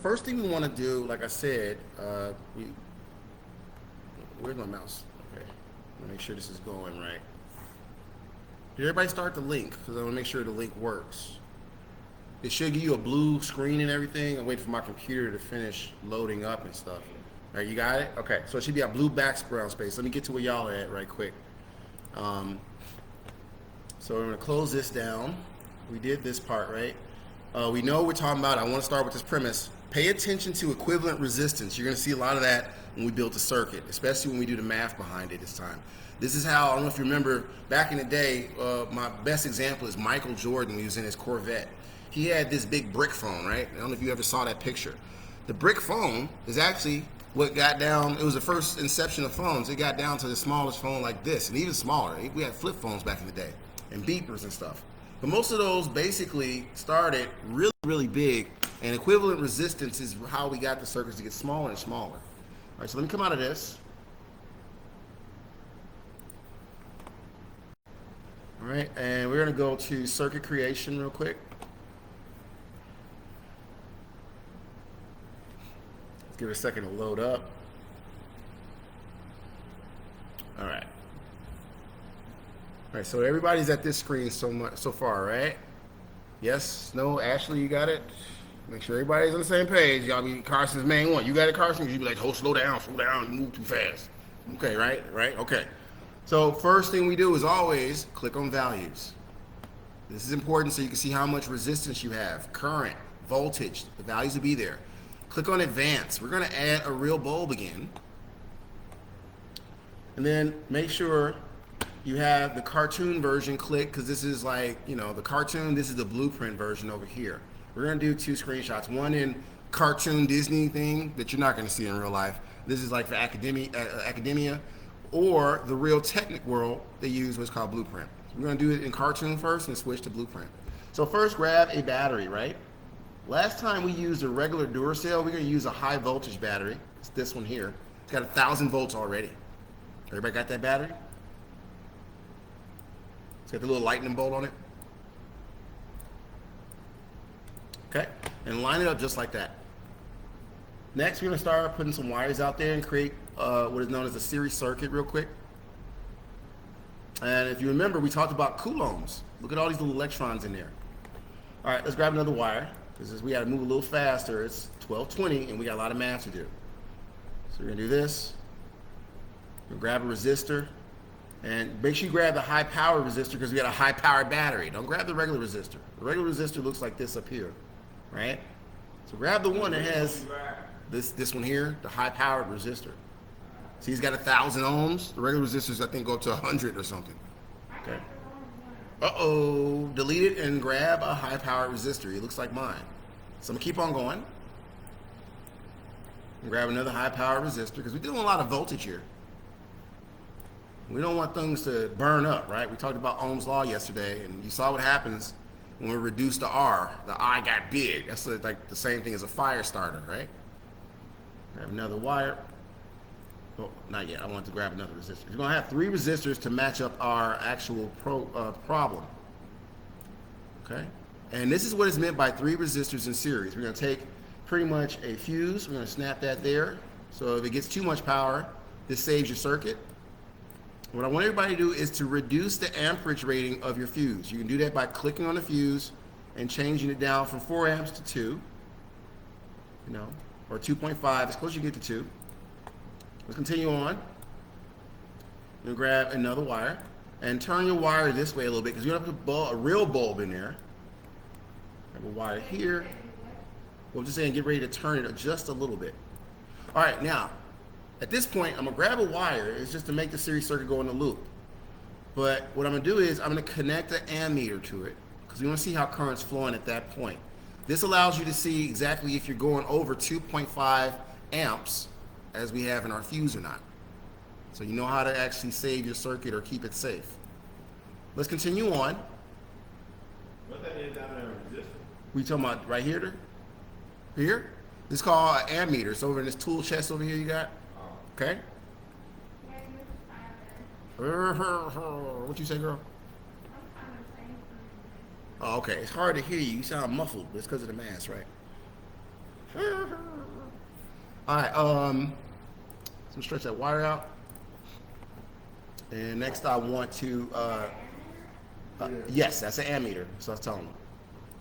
first thing we want to do, like I said, where's my mouse? Okay, make sure this is going right. Did everybody start the link? Because I want to make sure the link works. It should give you a blue screen and everything. I'm waiting for my computer to finish loading up and stuff. All right, you got it? Okay, so it should be a blue background space. Let me get to where y'all are at right quick. So we're going to close this down. We did this part, right? We know what we're talking about. I want to start with this premise. Pay attention to equivalent resistance. You're going to see a lot of that when we build the circuit, especially when we do the math behind it this time. This is how, I don't know if you remember, back in the day, my best example is Michael Jordan when he was in his Corvette. He had this big brick phone, right? I don't know if you ever saw that picture. The brick phone is actually what got down, it was the first inception of phones. It got down to the smallest phone like this, and even smaller. We had flip phones back in the day, and beepers and stuff. But most of those basically started really, really big, and equivalent resistance is how we got the circuits to get smaller and smaller. All right, so let me come out of this. All right, and we're going to go to circuit creation real quick. Let's give it a second to load up. All right. All right, so everybody's at this screen so far, right? Yes? No? Ashley, you got it? Make sure everybody's on the same page. Y'all be Carson's main one. You got it, Carson? You be like, oh, slow down, you move too fast. Okay, right? Okay. So first thing we do is always click on values. This is important so you can see how much resistance you have, current, voltage, the values will be there. Click on advanced. We're going to add a real bulb again. And then make sure you have the cartoon version clicked, because this is like, you know, the cartoon, this is the blueprint version over here. We're going to do 2 screenshots, one in cartoon Disney thing that you're not going to see in real life. This is like for academia, or the real Technic world, they use what's called blueprint. So we're going to do it in cartoon first and switch to blueprint. So first grab a battery, right? Last time we used a regular Duracell, we're going to use a high voltage battery. It's this one here. It's got 1,000 volts already. Everybody got that battery? It's got the little lightning bolt on it. Okay, and line it up just like that. Next, we're going to start putting some wires out there and create what is known as a series circuit real quick. And if you remember, we talked about coulombs. Look at all these little electrons in there. All right, let's grab another wire, because we got to move a little faster. It's 12:20, and we got a lot of math to do. So we're going to do this. We'll grab a resistor, and make sure you grab the high power resistor, because we got a high powered battery. Don't grab the regular resistor. The regular resistor looks like this up here, right? So grab the one that has this one here, the high powered resistor. See, he's got 1,000 ohms. The regular resistors, I think, go up to 100 or something. Okay. Uh-oh. Delete it and grab a high powered resistor. It looks like mine. So I'm gonna keep on going. And grab another high powered resistor, because we're doing a lot of voltage here. We don't want things to burn up, right? We talked about Ohm's law yesterday, and you saw what happens when we reduce the R. The I got big. That's like the same thing as a fire starter, right? Grab another wire. Oh, not yet. I want to grab another resistor. We're going to have 3 resistors to match up our actual problem. Okay? And this is what is meant by 3 resistors in series. We're going to take pretty much a fuse. We're going to snap that there. So if it gets too much power, this saves your circuit. What I want everybody to do is to reduce the amperage rating of your fuse. You can do that by clicking on the fuse and changing it down from 4 amps to 2, or 2.5, as close as you get to 2. Let's continue on. You'll grab another wire and turn your wire this way a little bit, because you don't have to put a real bulb in there. Have a wire here. We'll just say and get ready to turn it just a little bit. All right, now, at this point, I'm going to grab a wire. It's just to make the series circuit go in the loop. But what I'm going to do is I'm going to connect the ammeter to it, because we want to see how current's flowing at that point. This allows you to see exactly if you're going over 2.5 amps, as we have in our fuse or not. So you know how to actually save your circuit or keep it safe. Let's continue on. What that is down there in resistance? We talking about right here? Here? This is called an ammeter. It's over in this tool chest over here you got. Okay? What you say, girl? Oh, okay. It's hard to hear you. You sound muffled, but it's because of the mask, right? All right, so I'm gonna stretch that wire out. And next I want to, yes, that's an ammeter, so I was telling them.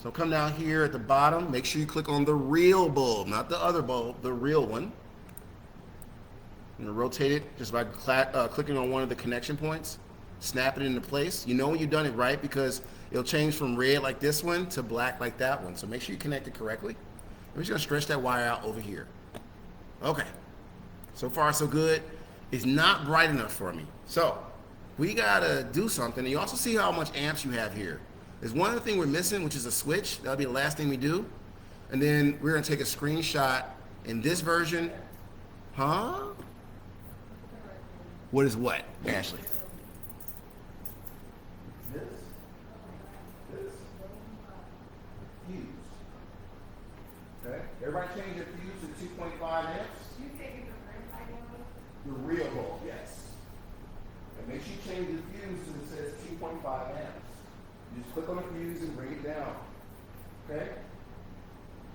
So come down here at the bottom, make sure you click on the real bulb, not the other bulb, the real one. I'm gonna rotate it just by clicking on one of the connection points, snap it into place. You know when you've done it right because it'll change from red like this one to black like that one. So make sure you connect it correctly. I'm just gonna stretch that wire out over here. Okay, so far so good. It's not bright enough for me. So we gotta do something. And you also see how much amps you have here. There's one other thing we're missing, which is a switch. That'll be the last thing we do. And then we're gonna take a screenshot in this version. Huh? What is what, Ashley? This fuse. Okay. Everybody change their fuse to 2.5 amps. You taking the red light on? The real bulb, yes. And make sure you change the fuse so it says 2.5 amps. You just click on the fuse and bring it down. Okay?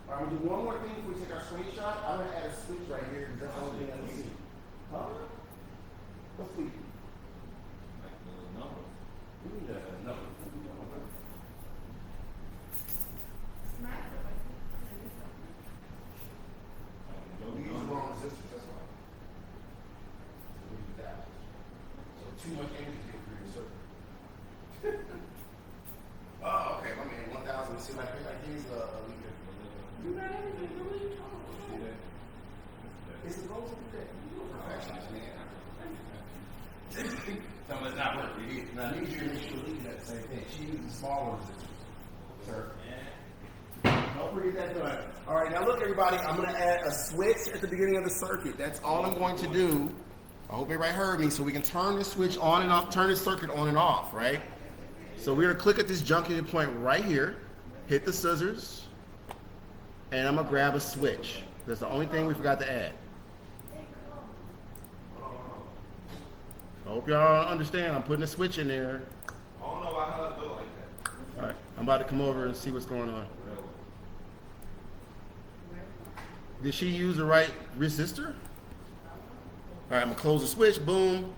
All right, we'll do one more thing before we take our screenshot. I'm going to add a switch right here because that's the only thing I can see. Huh? What's the Like the number. we need a number. We use the wrong resistors, that's why. So we use that. So too much energy to for your circuit. Oh, okay, my man, 1,000. Let's see if I can use a liter. You got everything, what are you talking about? It's supposed to be that. You're a perfectionist, man. Tell me it's not working. Now, I need you to make sure Lee's at the same thing. She uses the smaller resistors. Sir. Don't forget that done. All right, now look, everybody. I'm going to add a switch at the beginning of the circuit. That's all I'm going to do. I hope everybody heard me, so we can turn the switch on and off, turn the circuit on and off, right? So we're going to click at this junction point right here, hit the scissors, and I'm going to grab a switch. That's the only thing we forgot to add. I hope y'all understand. I'm putting a switch in there. I don't know why I do it like that. All right, I'm about to come over and see what's going on. Did she use the right resistor? All right, I'm gonna close the switch, boom.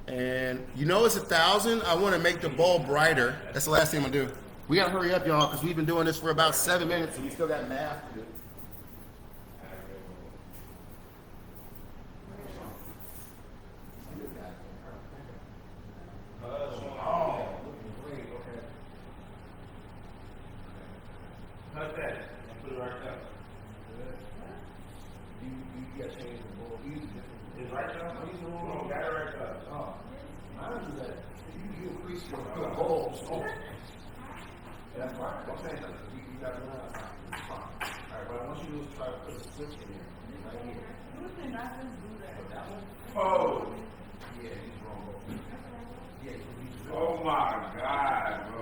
And you know it's 1,000. I wanna make the bulb brighter. That's the last thing I'm gonna do. We gotta hurry up, y'all, because we've been doing this for about 7 minutes and we still got math to do. Cut that and put it right there. You gotta change the bulb. It's right there. No, got it right there. Oh, mine is that you increase your bulbs. Oh. That's right. I'm saying that you got to run. All right, what I want you to do is try to put a switch in here. Right here. What did I just do that? That one? Oh. Yeah, he's wrong. Yeah, he's Oh my God, bro.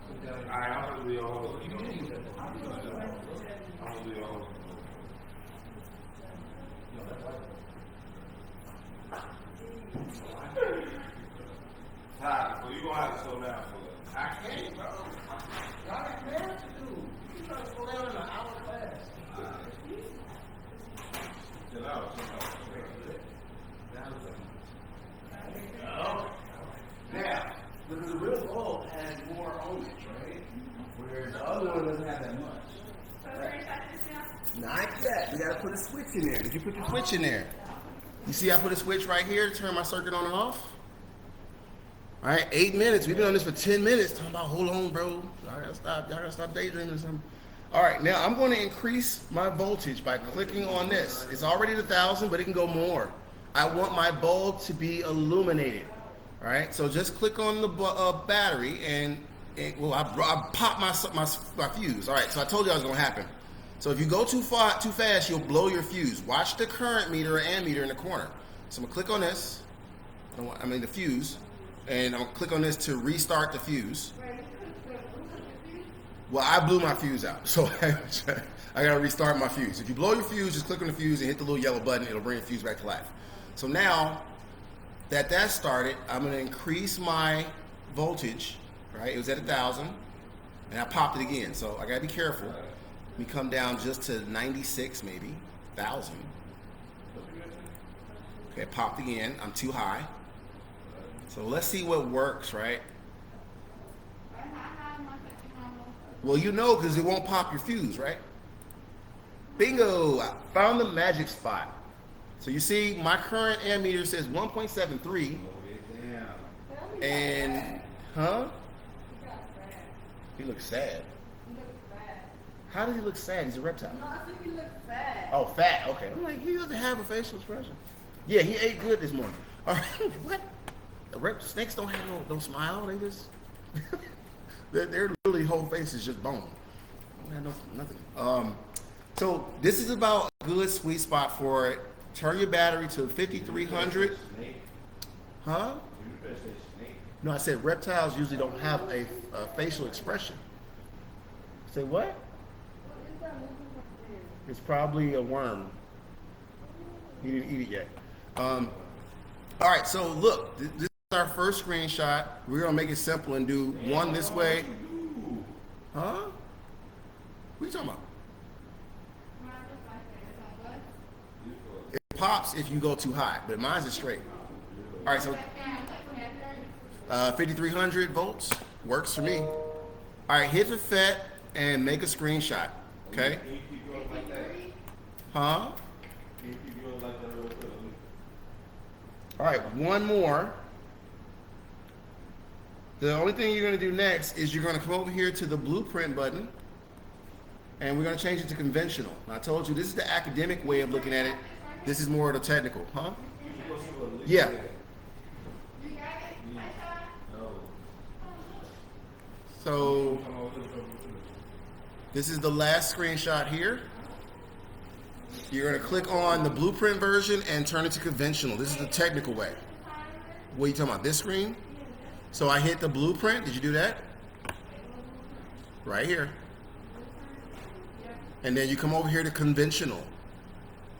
Put down. Alright, I'm gonna do your whole. You can use that. I'm gonna do your whole. No, that's right. Ty, so you gonna have to slow down for that. I can't, bro. Y'all got math to do. You trying to slow down in an hour class. Chill out, chill out. Now, because the real bulb has more ohmage, right? Whereas the other one doesn't have that much. So we're gonna shut this down? Not yet. We gotta put a switch in there. Did you put the switch in there? You see I put a switch right here to turn my circuit on and off? All right, 8 minutes. We've been on this for 10 minutes. Talking about, hold on, bro. Y'all gotta stop daydreaming or something. All right, now I'm going to increase my voltage by clicking on this. It's already 1,000, but it can go more. I want my bulb to be illuminated. All right, so just click on the battery and I pop my fuse. All right, so I told you that was gonna happen. So if you go too fast, you'll blow your fuse. Watch the current meter or ammeter in the corner. So I'm gonna click on this. The fuse, and I'm gonna click on this to restart the fuse. Well, I blew my fuse out, so I gotta restart my fuse. If you blow your fuse, just click on the fuse and hit the little yellow button. It'll bring the fuse back to life. So now that started, I'm gonna increase my voltage. Right, it was at 1,000, and I popped it again. So I gotta be careful. We come down just to 96 maybe, 1,000. Okay, popped again. I'm too high. So let's see what works, right? Well, you know, because it won't pop your fuse, right? Bingo! I found the magic spot. So you see, my current ammeter says 1.73. And, huh? He looks sad. How does he look sad? He's a reptile. No, I think he looks fat. Oh, fat. Okay. I'm like, he doesn't have a facial expression. Yeah, he ate good this morning. All right. What? Snakes don't have no smile. They just their really whole face is just bone. Don't have nothing. So this is about a good sweet spot for it. Turn your battery to 5300. Huh? No, I said reptiles usually don't have a facial expression. Say what? It's probably a worm. He didn't eat it yet. All right, so look, this is our first screenshot. We're gonna make it simple and do one this way. Huh? What are you talking about? It pops if you go too high, but mine's is straight. All right, so 5,300 volts works for me. All right, hit the FET and make a screenshot. Okay? Huh? All right, one more. The only thing you're going to do next is you're going to come over here to the blueprint button, and we're going to change it to conventional. I told you this is the academic way of looking at it. This is more of the technical, huh? Yeah. So this is the last screenshot here. You're going to click on the blueprint version and turn it to conventional. This is the technical way. What are you talking about? This screen? So I hit the blueprint. Did you do that? Right here. And then you come over here to conventional.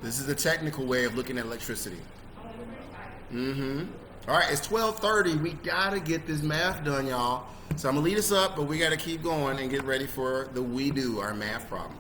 This is the technical way of looking at electricity. Mm-hmm. All right, it's 12:30. We got to get this math done, y'all. So I'm going to lead us up, but we got to keep going and get ready for the we do, our math problem.